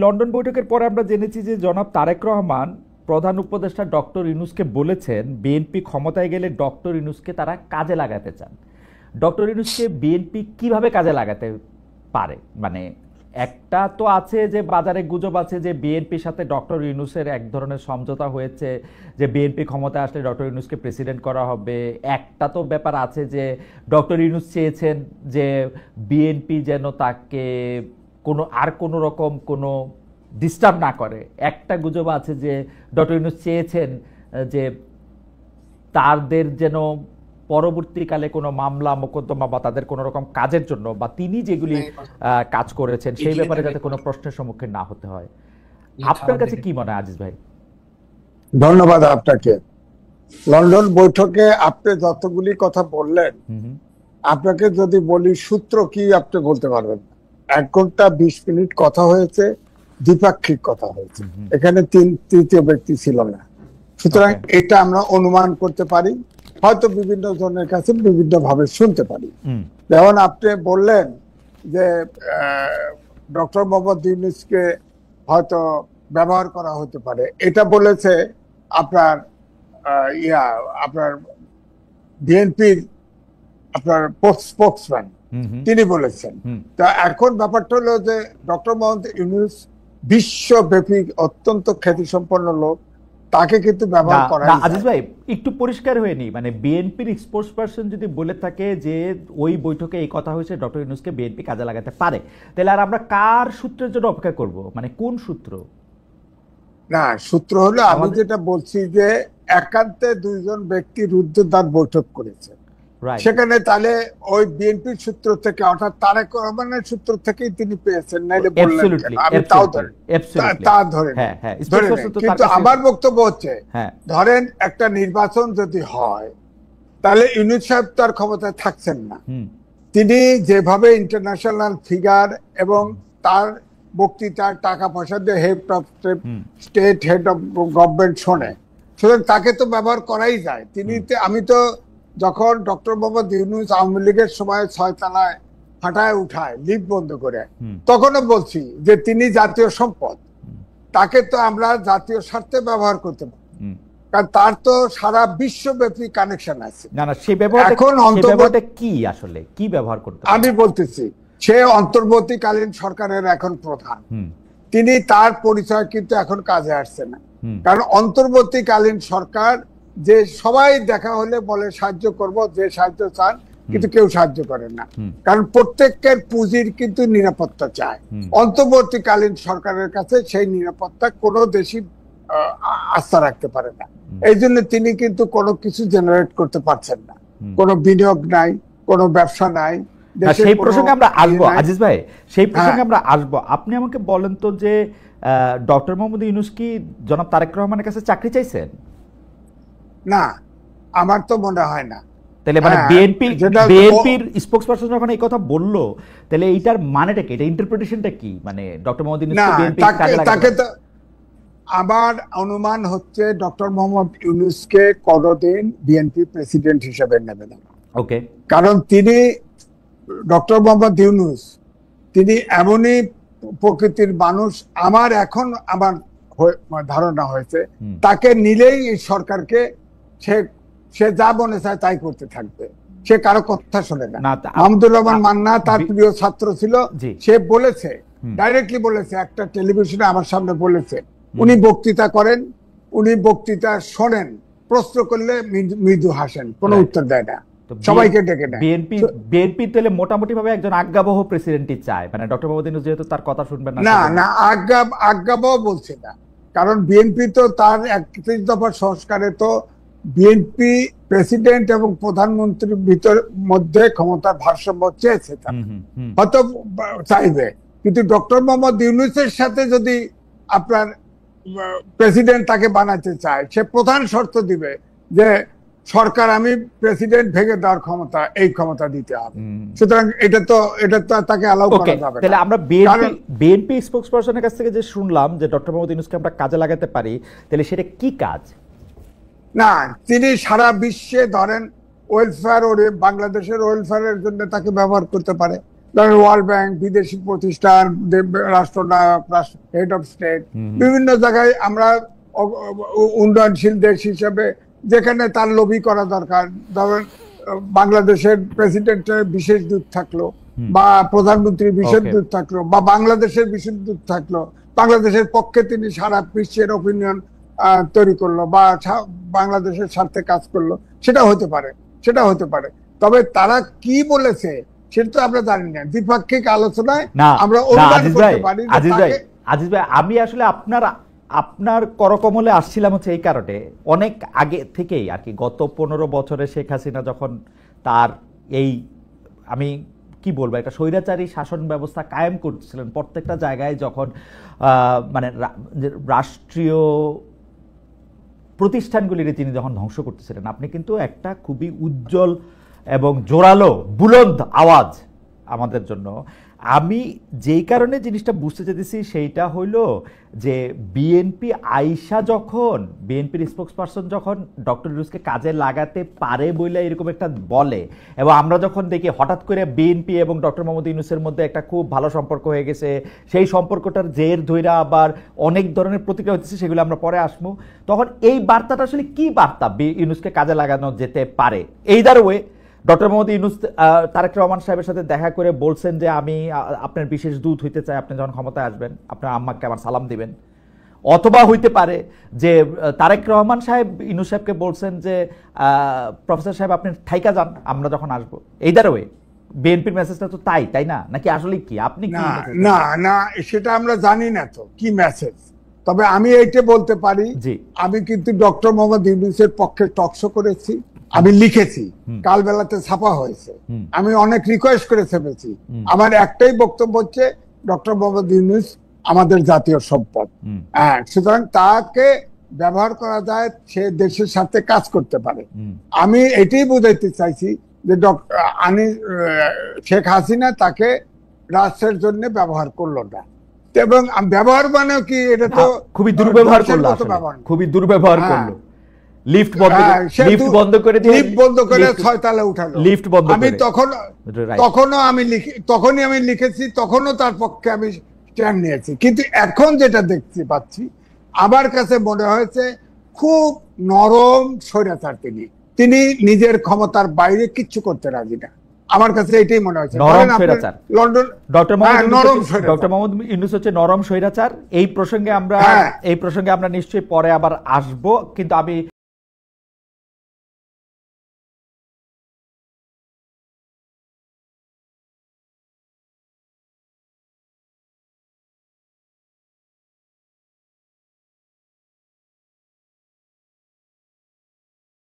London বৈঠকের পরে আমরা জেনেছি যে জনাব তারেক রহমান প্রধান উপদেষ্টা ডক্টর ইউনূসকে বলেছেন বিএনপি ক্ষমতায় গেলে ডক্টর ইউনূসকে তারা কাজে লাগাতে চান। ডক্টর ইউনূসকে বিএনপি কিভাবে কাজে লাগাতে পারে? মানে একটা তো আছে যে বাজারে গুজব আছে যে বিএনপির সাথে ডক্টর ইউনূসের এক ধরনের সমঝোতা হয়েছে যে বিএনপি ক্ষমতায় আসলে ডক্টর ইউনূসকে প্রেসিডেন্ট করা হবে। একটা তো ব্যাপার আছে যে ডক্টর ইউনূস চেয়েছেন যে বিএনপি যেন তাকে কোনো রকম কোনো ডিস্টার্ব না করে। একটা গুজব আছে যে ডক্টর ইউনূস চেয়েছেন যে তাদের যেন পরবর্তীকালে কোনো মামলা মোকদ্দমা বা তাদের কোনো রকম কাজের জন্য বা তিনি যেগুলি কাজ করেছেন সেই ব্যাপারে যাতে কোনো প্রশ্নের সম্মুখীন না হতে হয়। আপনার কাছে কি মনে হয় আজিজ ভাই? ধন্যবাদ আপনাকে। লন্ডন বৈঠকে আপনি যতগুলি কথা বললেন, আপনাকে যদি বলি সূত্র কি আপনি বলতে পারবেন না। 1 ঘন্টা 20 মিনিট কথা হয়েছে, দ্বিপাক্ষিক কথা হয়েছে, এখানে তৃতীয় ব্যক্তি ছিল না। সুতরাং এটা আমরা অনুমান করতে পারি, হয়তো বিভিন্ন জনের কাছে বিভিন্ন ভাবে শুনতে পারি। যেমন আপনি বললেন যে ডক্টর মোহাম্মদ ইউনূসকে হয়তো ব্যবহার করা হতে পারে, এটা বলেছে আপনার আপনার বিএনপির আপনার স্পোকসম্যান, তিনি বলেছেন। তা এখন ব্যাপারটা হলো যে ডক্টর মোহাম্মদ ইউনূস বিশ্বব্যাপী অত্যন্ত খ্যাতিসম্পন্ন লোক, তাকে কিন্তু ব্যবহার করা। আজিজ ভাই একটু পরিষ্কার হয়নি, মানে বিএনপির স্পোর্টস পারসন যদি বলে থাকে যে ওই বৈঠকে এই কথা হয়েছে ডক্টর ইউনূসকে বিএনপি কাজে লাগাতে পারে, তাহলে আর আমরা কার সূত্রের জন্য অপেক্ষা করব? মানে কোন সূত্র? না, সূত্র হলো আমি যেটা বলছি যে একান্তে 2 জন ব্যক্তি রুদ্ধদ্বার বৈঠক করেছে, সেখানে তাহলে ওই বিএনপির সূত্র থেকে অর্থাৎ তারেক রহমানের সূত্র থেকেই তিনি পেয়েছেন, নাইলে বললেন আমি তাও ধরে তা ধরে। কিন্তু আমার বক্তব্য হচ্ছে ধরেন একটা নির্বাচন যদি হয় তাহলে ইউনূস সাহেব তার ক্ষমতায় থাকছেন না। তিনি যেভাবে ইন্টারন্যাশনাল ফিগার এবং তার বক্তৃতার টাকা পয়সা দিয়ে head of state, head of government শোনে, সুতরাং তাকে তো ব্যবহার করাই যায়। আমি তো যখন ডক্টর মোহাম্মদ ইউনূস আওয়ামী লীগের সময় 6 তলায় হাঁটায় উঠায় লিফট বন্ধ করে, তখনও বলছি যে তিনি জাতীয় সম্পদ, তাকে তো আমরা জাতীয় স্বার্থে ব্যবহার করতে পারি, কারণ তার তো সারা বিশ্বব্যাপী কানেকশন আছে। এখন অন্তর্বর্তী কি আসলে কি ব্যবহার করতে আমি বলতেছি, সে অন্তর্বর্তীকালীন সরকারের এখন প্রধান, তিনি তার পরিচয় কিন্তু এখন কাজে আসছে না, কারণ অন্তর্বর্তীকালীন সরকার যে সবাই দেখা হলে বলে সাহায্য করব, যে সাহায্য চান, কিন্তু কেউ সাহায্য করেন না, কারণ প্রত্যেকের পুঁজির কিন্তু নিরাপত্তা চায়। অন্তর্বর্তীকালীন সরকারের কাছে সেই নিরাপত্তা কোনো দেশই আস্থা রাখতে পারে না, এই জন্য তিনি কিন্তু কোনো কিছু জেনারেট করতে পারছেন না, কোনো বিনিয়োগ নাই, কোনো ব্যবসা নাই। সেই প্রসঙ্গে আমরা আসবো আজিজ ভাই, সেই প্রসঙ্গে আমরা আসবো। আপনি আমাকে বলেন তো যে ডক্টর মোহাম্মদ ইউনূস কি জনাব তারেক রহমানের কাছে চাকরি চাইছেন? না, আমার তো মনে হয় না। তাহলে মানে বিএনপির স্পোকসপারসন যখন এই কথা বললো, তাহলে এইটার মানেটা কি, এটা ইন্টারপ্রিটেশনটা কি? মানে ডক্টর মোহাম্মদ ইউনূসকে বিএনপি কাজে লাগাতে পারে? আমার অনুমান হচ্ছে ডক্টর মোহাম্মদ ইউনূসকে কোনদিন বিএনপি প্রেসিডেন্ট হিসেবে নেবে না। ওকে, কারণ তিনি ডক্টর মোহাম্মদ ইউনূস তিনি এমনই প্রকৃতির মানুষ, আমার ধারণা হয়েছে তাকে নিলেই এই সরকারকে সে যা মনে চায় তাই করতে থাকবে, সে কারো কথা শোনে না। মাহমুদুর রহমান মান্না তার প্রিয় ছাত্র ছিল, সে বলেছে, ডাইরেক্টলি বলেছে, একটা টেলিভিশনে আমার সামনে বলেছে, উনি বক্তৃতা করেন, উনি বক্তৃতা শোনেন, প্রশ্ন করলে মৃদু হাসেন, কোনো উত্তর দেয় না, সবাইকে ডেকে নেয়। বিএনপি তাহলে মোটামুটি ভাবে একজন আজ্ঞাবহ প্রেসিডেন্টই চায়, মানে ডক্টর মোহাম্মদ ইউনূস যেহেতু তার কথা শুনবেন না। না, আজ্ঞাবহ বলছে না, কারণ বিএনপি তো তার 31 দফা সংস্কারে তো বিএনপি প্রেসিডেন্ট এবং প্রধানমন্ত্রীর মধ্যে ক্ষমতার ভারসাম্য চেয়েছে, হয়তো চাইবে, কিন্তু ডক্টর মোহাম্মদ ইউনূসের সাথে যদি আপনার প্রেসিডেন্ট তাকে বানাতে চায়, সে প্রধান শর্ত দিবে যে সরকার আমি প্রেসিডেন্ট ভেঙে দেওয়ার ক্ষমতা, এই ক্ষমতা দিতে হবে। সুতরাং এটা তো তাকে অ্যালাউ করা যাবে না। তাহলে আমরা বিএনপি স্পোকসপারসনের কাছ থেকে যে শুনলাম যে ডক্টর মোহাম্মদ ইউনূসকে আমরা কাজে লাগাতে পারি, তাহলে সেটা কি কাজ? না, তিনি সারা বিশ্বে ধরেন ওয়েলফেয়ার, বাংলাদেশের ওয়েলফেয়ারের জন্য তাকে ব্যবহার করতে পারে, ধরেন ওয়ার্ল্ড ব্যাংক, বিদেশি প্রতিষ্ঠান, রাষ্ট্রনায়ক, হেড অফ স্টেট, বিভিন্ন জায়গায় আমরা উন্নয়নশীল দেশ হিসেবে যেখানে তার লবি করা দরকার, ধরেন বাংলাদেশের প্রেসিডেন্টের বিশেষ দূত থাকলো বা প্রধানমন্ত্রীর বিশেষ দূত থাকলো বা বাংলাদেশের বিশেষ দূত থাকলো, বাংলাদেশের পক্ষে তিনি সারা বিশ্বের অপিনিয়ন তৈরি করলো বা বাংলাদেশের স্বার্থে কাজ করলো, সেটা হতে পারে। তবে তারা কি বলেছে সেটা তো আমরা জানি না। দ্বিপাক্ষিক আলোচনায় আমরা অনুমান করতে পারি। আজিজ ভাই, আমি আসলে আপনার করকমলে আসছিলাম হচ্ছে এই কারণে, অনেক আগে থেকেই আর কি, গত 15 বছরে শেখ হাসিনা যখন তার এই, আমি কি বলবো, একটা স্বৈরাচারী শাসন ব্যবস্থা কায়েম করছিলেন প্রত্যেকটা জায়গায়, যখন মানে রাষ্ট্রীয় প্রতিষ্ঠানগুলির তিনি যখন ধ্বংস করতেছিলেন, আপনি কিন্তু একটা খুবই উজ্জ্বল এবং জোরালো বুলন্দ আওয়াজ আমাদের জন্য। আমি যেই কারণে জিনিসটা বুঝতে চাইতেছি সেইটা হইল যে বিএনপি আইসা যখন, বিএনপির স্পোকসপারসন যখন ডক্টর ইউনূসকে কাজে লাগাতে পারে বলে এরকম একটা বলে, এবং আমরা যখন দেখি হঠাৎ করে বিএনপি এবং ডক্টর মোহাম্মদ ইউনূসের মধ্যে একটা খুব ভালো সম্পর্ক হয়ে গেছে, সেই সম্পর্কটার জের ধইরা আবার অনেক ধরনের প্রতিক্রিয়া হচ্ছে, সেগুলো আমরা পরে আসবো, তখন এই বার্তাটা আসলে কি বার্তা ইউনূসকে কাজে লাগানো যেতে পারে? Either way doctor Mohammad Yunus Tarique Rahman সাহেবের সাথে দেখা করে বলছেন যে আমি আপনার বিশেষ দূত হইতে চাই, আপনি যখন ক্ষমতায় আসবেন আপনার আম্মাকে আমার সালাম দিবেন। অথবা হইতে পারে যে তারেক রহমান সাহেব ইউনূস সাহেবকে বলছেন যে প্রফেসর সাহেব আপনি ঠাইকা যান আমরা যখন আসবো। এইদার ওয়ে বিএনপির মেসেজটা তো তাই না, নাকি আসলে কি আপনি কি? না সেটা আমরা জানি না তো কি মেসেজ। তবে আমি এইটা বলতে পারি, আমি কিন্তু ডক্টর মোহাম্মদ ইউনূসের পক্ষে টকশো করেছি, আমি লিখেছি, কাল বেলাতে ছাপা হয়েছে, আমি অনেক রিকোয়েস্ট করে ছেপেছি। আমার একটাই বক্তব্য হচ্ছে ডক্টর মোহাম্মদ ইউনূস আমাদের জাতীয় সম্পদ, সুতরাং তাকে ব্যবহার করা যায়, সে দেশের সাথে কাজ করতে পারে। আমি এটাই বোঝাইতে চাইছি যে শেখ হাসিনা তাকে রাষ্ট্রের জন্য ব্যবহার করলো না, এবং ব্যবহার মানে কি, এটা তো খুবই দুর্ব্যবহার করলো, খুবই দুর্ব্যবহার করলো। লিফট বন্ধ করে লিফট বন্ধ করে 6 তলায় উঠালো, লিফট বন্ধ করে। আমি তখনই আমি লিখেছি, তখনও তার পক্ষে আমি স্ট্যান্ড নিয়েছি। কিন্তু এখন যেটা দেখতে পাচ্ছি, আমার কাছে মনে হয়েছে খুব নরম স্বৈরাচার। তিনি নিজের ক্ষমতার বাইরে কিচ্ছু করতে রাজি না, আমার কাছে এটাই মনে হয়েছে। লন্ডন ডক্টর মোহাম্মদ ইউনূস হচ্ছে নরম স্বৈরাচার। এই প্রসঙ্গে আমরা নিশ্চয়ই পরে আবার আসবো, কিন্তু আমি